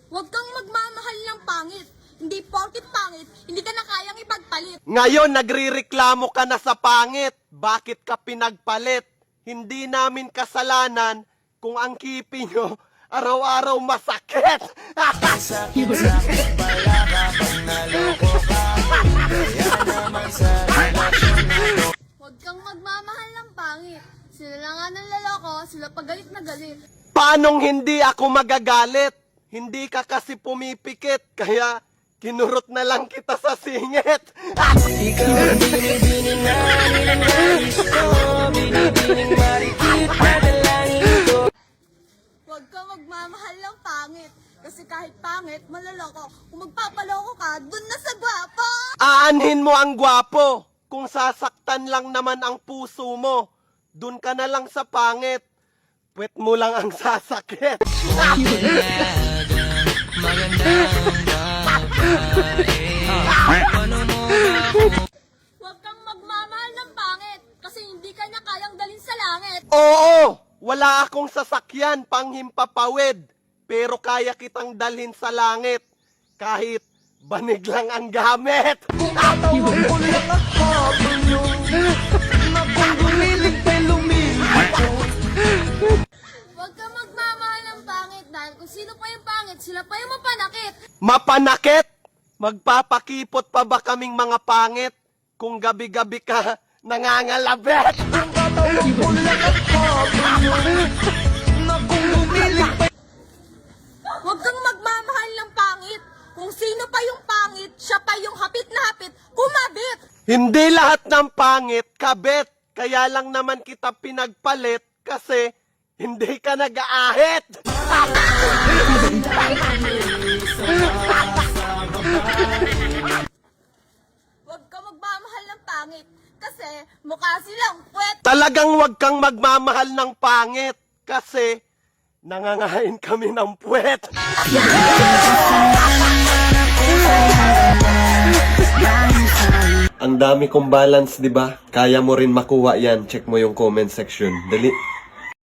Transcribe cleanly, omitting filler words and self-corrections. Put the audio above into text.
Huwag kang magmamahal ng pangit. Hindi porkit pangit, hindi ka na kayang ipagpalit. Ngayon, nagrireklamo ka na sa pangit. Bakit ka pinagpalit? Hindi namin kasalanan kung ang kipi nyo araw-araw masakit. Sakit-sakit pala kapag naloko ka. Kaya naman sa relasyon na to. Huwag kang magmamahal ng pangit. Sila na nga ng laloko, sila pa galit na galit. Paanong hindi ako magagalit? Hindi ka kasi pumipikit, kaya kinurot na lang kita sa singit. Ikaw ang binibining na nilalais ko. Binibining marikit na dalangin ko. Huwag kang magmamahal ng pangit. Kasi kahit pangit, malaloko. Kung magpapaloko ka, dun na sa gwapo! Aanhin mo ang gwapo. Kung sasaktan lang naman ang puso mo, dun ka na lang sa pangit. Puwet mo lang ang sasakit. Huwag kang magmamahal ng pangit. Kasi hindi ka niya kayang dalhin sa langit. Oo, wala akong sasakyan panghimpapawid, pero kaya kitang dalhin sa langit kahit banig lang ang gamit. Tatawag ko lang ako bulong na kung gumiling pa'y lumilipot. Huwag kang magmamahal ng pangit dahil kung sino pa yung pangit, sila pa yung mapanakit. Mapanakit? Magpapakipot pa ba kaming mga pangit kung gabi-gabi ka nangangalabet? Tatawag ko lang ako bulong na kung gumiling pa'y Huwag kang magmamahal ng pangit. Kung sino pa yung pangit, siya pa yung hapit na hapit, kumabit. Hindi lahat ng pangit kabet, kaya lang naman kita pinagpalit kasi hindi ka nag-aahit. Huwag kang magmamahal ng pangit. Kasi mukha silang puwet. Talagang wag kang magmamahal ng pangit kasi nangangain kami ng puwet. Ang dami kong balance, di ba? Kaya mo rin makuha yan. Check mo yung comment section. Dali.